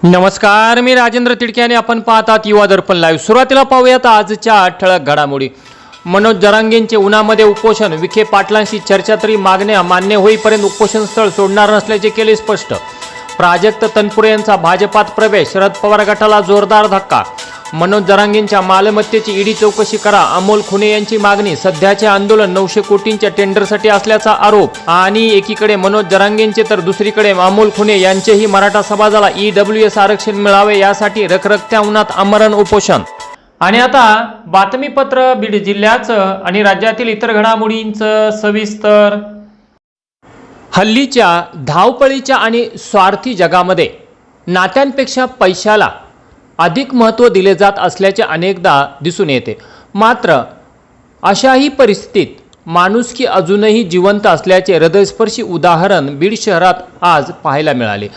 नमस्कार, मी राजेंद्र तिडके आणि आपण पाहतात युवा दर्पण लाईव्ह। सुरुवातीला पाहूयात आजच्या ठळक घडामोडी। मनोज जरांगेंचे उन्हामध्ये उपोषण, विखे पाटलांशी चर्चा तरी मागण्या मान्य होईपर्यंत उपोषण स्थळ सोडणार नसल्याचे केले स्पष्ट। प्राजक्त तनपुरे यांचा भाजपात प्रवेश, शरद पवार गटाला जोरदार धक्का। मनोज जरांगेंच्या मालमत्तेची ईडी चौकशी करा, अमोल खुने यांची मागणी। सध्याचे आंदोलन 900 कोटींच्या टेंडरसाठी असल्याचा आरोप। आणि एकीकडे मनोज जरांगेंचे तर दुसरीकडे अमोल खुने यांचेही मराठा समाजाला EWS आरक्षण मिळावे यासाठी रखरखत्या उन्हात आमरण उपोषण। आणि आता बातमीपत्र बीड जिल्ह्याचं आणि राज्यातील इतर घडामोडींचं सविस्तर। हल्लीच्या धावपळीच्या आणि स्वार्थी जगामध्ये नात्यांपेक्षा पैशाला अधिक महत्त्व दिले जात असल्याचे अनेकदा दिसून येते। मात्र अशाही परिस्थितीत माणुसकी अजूनही जिवंत असल्याचे हृदयस्पर्शी उदाहरण बीड शहरात आज पाहायला मिळाले।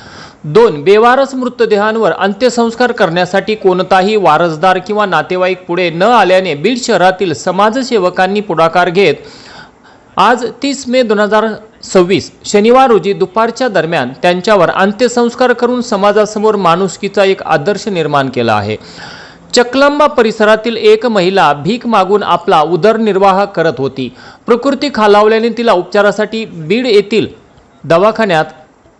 2 बेवारस मृतदेहांवर अंत्यसंस्कार करण्यासाठी कोणताही वारसदार किंवा नातेवाईक पुढे न आल्याने बीड शहरातील समाजसेवकांनी पुढाकार घेत आज 30 मे 2026 शनिवार रोजी दुपारच्या दरम्यान त्यांच्यावर अंत्यसंस्कार करून समाजासमोर माणुसकीचा एक आदर्श निर्माण केला आहे। चकलंबा परिसरातील एक महिला भीक मागून आपला उदरनिर्वाह करत होती। प्रकृती खालावल्याने तिला उपचारासाठी बीड येथील दवाखान्यात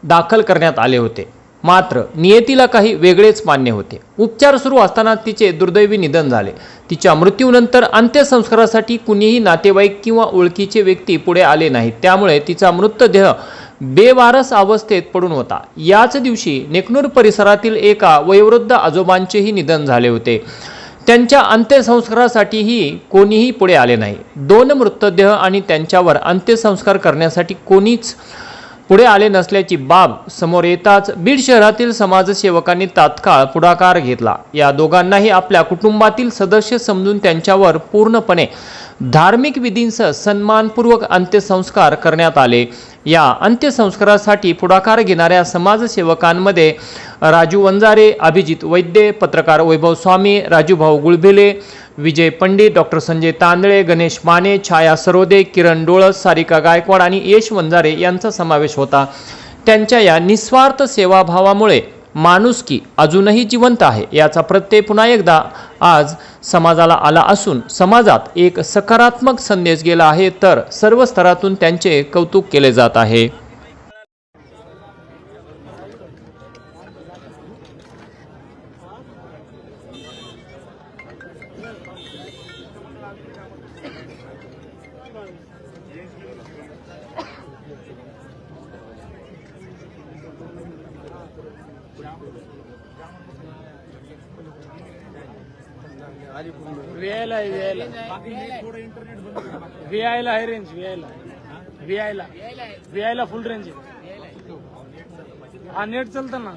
दाखल करण्यात आले होते। मात्र नियतीला काही वेगळेच मान्य होते। उपचार सुरू असताना तिचे दुर्दैवी निधन झाले। तिच्या मृत्यूनंतर अंत्यसंस्कारासाठी कुणीही नातेवाईक किंवा ओळखीचे व्यक्ती पुढे आले नाहीत। त्यामुळे तिचा मृतदेह बेवारस अवस्थेत पडून होता। याच दिवशी नेकनूर परिसरातील एका वयोवृद्ध आजोबांचेही निधन झाले होते। त्यांच्या अंत्यसंस्कारासाठीही कोणीही पुढे आले नाही। 2 मृतदेह आणि त्यांच्यावर अंत्यसंस्कार करण्यासाठी कोणीच पुढे आले नसल्याची बाब समोर येताच बीड शहरातील समाजसेवकांनी तात्काळ पुढाकार घेतला। या दोघांनाही आपल्या कुटुंबातील सदस्य समजून त्यांच्यावर पूर्णपणे धार्मिक विधींसह सन्मानपूर्वक अंत्यसंस्कार करण्यात आले। या अंत्यसंस्कारासाठी पुढाकार घेणाऱ्या समाजसेवकांमध्ये राजू वंजारे, अभिजित वैद्य, पत्रकार वैभव स्वामी, राजूभाऊ गुळभेले, विजय पंडित, डॉक्टर संजय तांदळे, गणेश माने, छाया सरोदे, किरण डोळस, सारिका गायकवाड आणि यश वंजारे यांचा समावेश होता। त्यांच्या या निस्वार्थ सेवाभावामुळे माणुसकी अजूनही जिवंत आहे याचा प्रत्यय पुन्हा एकदा आज समाजाला आला असून समाजात एक सकारात्मक संदेश गेला आहे, तर सर्व स्तरातून त्यांचे कौतुक केले जात आहे। व्हीआयला आहे रेंज, व्हीआयला फुल रेंज आहे। हा नेट चालतं ना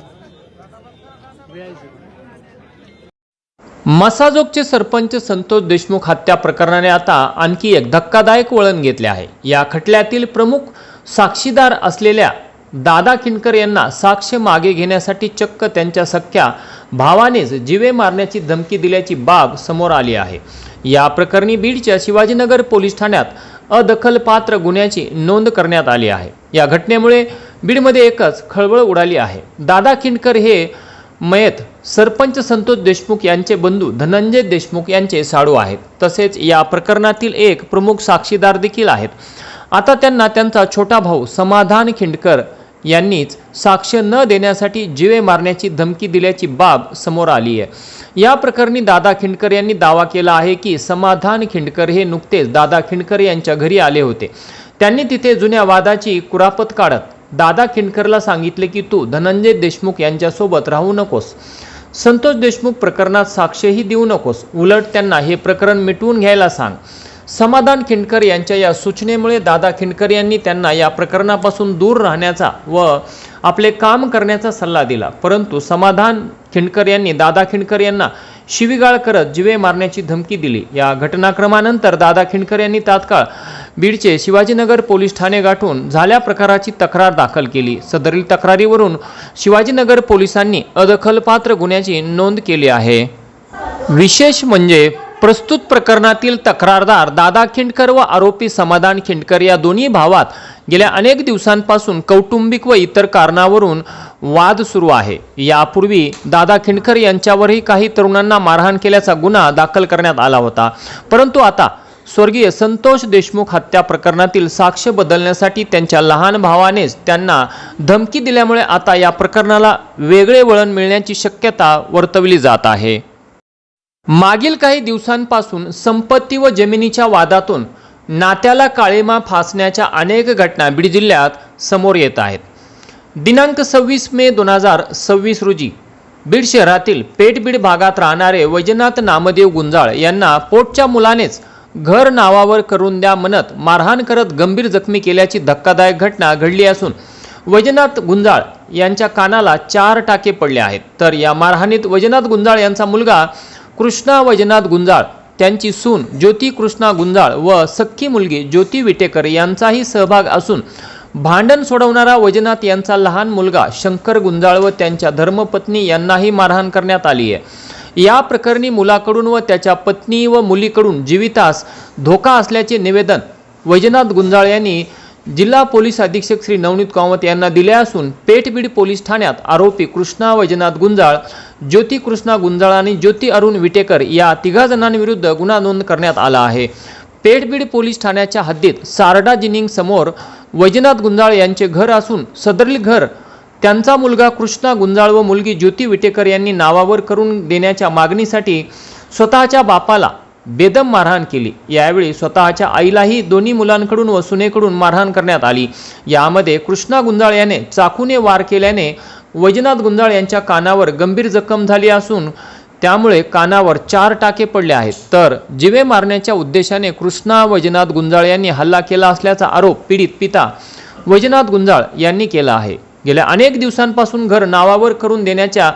मसाजोगचे सरपंच संतोष देशमुख हत्या प्रकरणाने आता आणखी एक धक्कादायक वळण घेतले आहे। या खटल्यातील प्रमुख साक्षीदार असलेल्या दादा किणकर यांना साक्ष मागे घेण्यासाठी चक्क त्यांच्या सख्या भावानेच जीवे मारण्याची धमकी दिल्याची बाब समोर आली आहे। या प्रकरणी बीडच्या शिवाजीनगर पोलीस ठाण्यात अदखलपात्र गुन्ह्याची नोंद करण्यात आली आहे। या घटनेमुळे बीडमध्ये एकच खळबळ उडाली आहे। दादा किणकर हे मयत सरपंच संतोष देशमुख यांचे बंधू धनंजय देशमुख यांचे साडू आहेत। तसेच या प्रकरणातील एक प्रमुख साक्षीदार देखील आहेत। आता त्यांना त्यांचा छोटा भाऊ समाधान खिंडकर यांनीच साक्ष न देण्यासाठी जीवे मारण्याची धमकी दिल्याची बाब समोर आली आहे। या प्रकरणी दादा खिंडकर यांनी दावा केला आहे की समाधान खिंडकर हे नुकतेच दादा खिंडकर यांच्या घरी आले होते। त्यांनी तिथे जुन्या वादाची कुरापत काढत दादा खिंडकरला सांगितले की तू धनंजय देशमुख यांच्यासोबत राहू नकोस, संतोष देशमुख प्रकरणात साक्षही देऊ नकोस, उलट त्यांना हे प्रकरण मिटवून घ्यायला सांग। समाधान खिंडकर यांच्या या सूचनेमुळे दादा खिंडकर यांनी त्यांना या प्रकरणापासून दूर राहण्याचा व आपले काम करण्याचा सल्ला दिला। परंतु समाधान खिंडकर यांनी दादा खिंडकर यांना शिवीगाळ करत जीवे मारण्याची धमकी दिली। या घटनाक्रमानंतर दादा खिंडकर यांनी तात्काळ बीडचे शिवाजीनगर पोलीस ठाणे गाठून झाल्या प्रकाराची तक्रार दाखल केली। सदरील तक्रारीवरून शिवाजीनगर पोलिसांनी अदखलपात्र गुन्ह्याची नोंद केली आहे। विशेष म्हणजे प्रस्तुत प्रकरणातील तक्रारदार दादा खिंडकर व आरोपी समाधान खिंडकर या दोन्ही भावात गेल्या अनेक दिवसांपासून कौटुंबिक व इतर कारणावरून वाद सुरू आहे। यापूर्वी दादा खिंडकर यांच्यावरही काही तरुणांना मारहाण केल्याचा गुन्हा दाखल करण्यात आला होता, परंतु आता स्वर्गीय संतोष देशमुख हत्या प्रकरणातील साक्ष बदलण्यासाठी त्यांच्या लहान भावानेच त्यांना धमकी दिल्यामुळे आता या प्रकरणाला वेगळे वळण मिळण्याची शक्यता वर्तवली जात आहे। मागील काही दिवसांपासून संपत्ती व जमिनीच्या वादातून नात्याला काळीमा फासण्याच्या अनेक घटना बीड जिल्ह्यात समोर येत आहेत। दिनांक 26 मे 2026 रोजी बीड शहरातील पेठबीड भागात राहणारे वैजनाथ नामदेव गुंजाळ यांना पोटच्या मुलानेच घर नावावर करून द्या म्हणत मारहाण करत गंभीर जखमी केल्याची धक्कादायक घटना घडली असून वैजनाथ गुंजाळ यांच्या कानाला 4 टाके पडले आहेत। तर या मारहाणीत वैजनाथ गुंजाळ यांचा मुलगा कृष्णा वैजनाथ गुंजाळ, त्यांची सून ज्योती कृष्णा गुंजाळ व सख्खी मुलगी ज्योती विटेकर यांचाही सहभाग असून भांडण सोडवणारा वैजनाथ यांचा लहान मुलगा शंकर गुंजाळ व त्यांच्या धर्मपत्नी यांनाही मारहाण करण्यात आली आहे। या प्रकरणी मुलाकडून व त्याच्या पत्नी व मुलीकडून जीवितास धोका असल्याचे निवेदन वैजनाथ गुंजाळ यांनी जिल्हा पोलीस अधीक्षक श्री नवनीत कामत यांना दिले असून पेठबीड पोलीस ठाण्यात आरोपी कृष्णा वैजनाथ गुंजाळ, ज्योती कृष्णा गुंजाळ आणि ज्योती अरुण विटेकर या 3 जणांविरुद्ध गुन्हा नोंद करण्यात आला आहे। पेठबीड पोलीस ठाण्याच्या हद्दीत सारडा जिनिंग समोर वैजनाथ गुंजाळ यांचे घर असून सदरील घर त्यांचा मुलगा कृष्णा गुंजाळ व मुलगी ज्योती विटेकर यांनी नावावर करून देण्याच्या मागणीसाठी स्वतःच्या बापाला बेदम मारहाण केली। यावेळी स्वतःच्या आईलाही दोन्ही मुलांकडून व सुनेकडून मारहाण करण्यात आली। यामध्ये कृष्णा गुंजाळ याने चाकूने वार केल्याने वैजनाथ गुंजाळ यांच्या कानावर गंभीर जखम झाली असून त्यामुळे कानावर 4 टाके पडले आहेत। तर जीवे मारण्याच्या उद्देशाने कृष्णा वैजनाथ गुंजाळ यांनी हल्ला केला असल्याचा आरोप पीडित पिता वैजनाथ गुंजाळ यांनी केला आहे। गेल्या अनेक दिवसांपासून घर नावावर करून देण्याच्या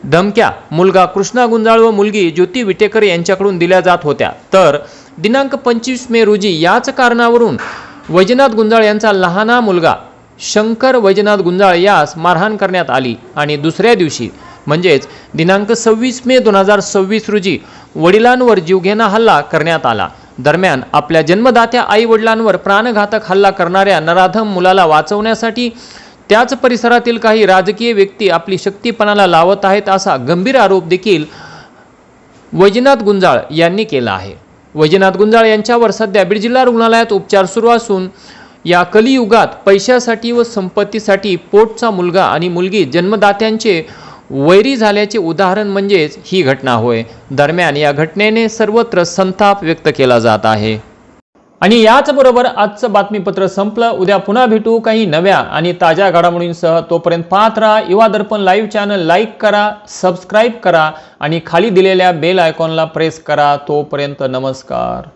धमक्या मुलगा कृष्णा गुंजाळ व मुलगी ज्योती विटेकर यांच्याकडून दिल्या जात होत्या। तर दिनांक 25 मे रोजी याच कारणावरून वैजनाथ गुंजाळ यांचा लहाना मुलगा शंकर वैजनाथ गुंजाळ यास मारहाण करण्यात आली आणि दुसऱ्या दिवशी म्हणजेच दिनांक 26 मे 2026 रोजी वडिलांवर जीवघेणा हल्ला करण्यात आला। दरम्यान आपल्या जन्मदात्या आई वडिलांवर प्राणघातक हल्ला करणाऱ्या नराधम मुलाला वाचवण्यासाठी त्याच परिसरातील काही राजकीय व्यक्ती आपली शक्तीपणाला लावत आहेत असा गंभीर आरोप देखील वैजनाथ गुंजाळ यांनी केला आहे। वैजनाथ गुंजाळ यांच्यावर सध्या बीड जिल्हा रुग्णालयात उपचार सुरू असून या कलियुगात पैशासाठी व संपत्तीसाठी पोटचा मुलगा आणि मुलगी जन्मदात्यांचे वैरी झाल्याचे उदाहरण म्हणजेच ही घटना होय। दरम्यान या घटनेने सर्वत्र संताप व्यक्त केला जात आहे। आणि याचबरोबर आजचं बातमीपत्र संपलं। उद्या पुन्हा भेटू काही नव्या आणि ताज्या घडामोडींसह। तोपर्यंत पाहत राहा युवा दर्पण लाईव्ह चॅनल, लाईक करा, सबस्क्राईब करा आणि खाली दिलेल्या बेल आयकॉनला प्रेस करा। तोपर्यंत नमस्कार।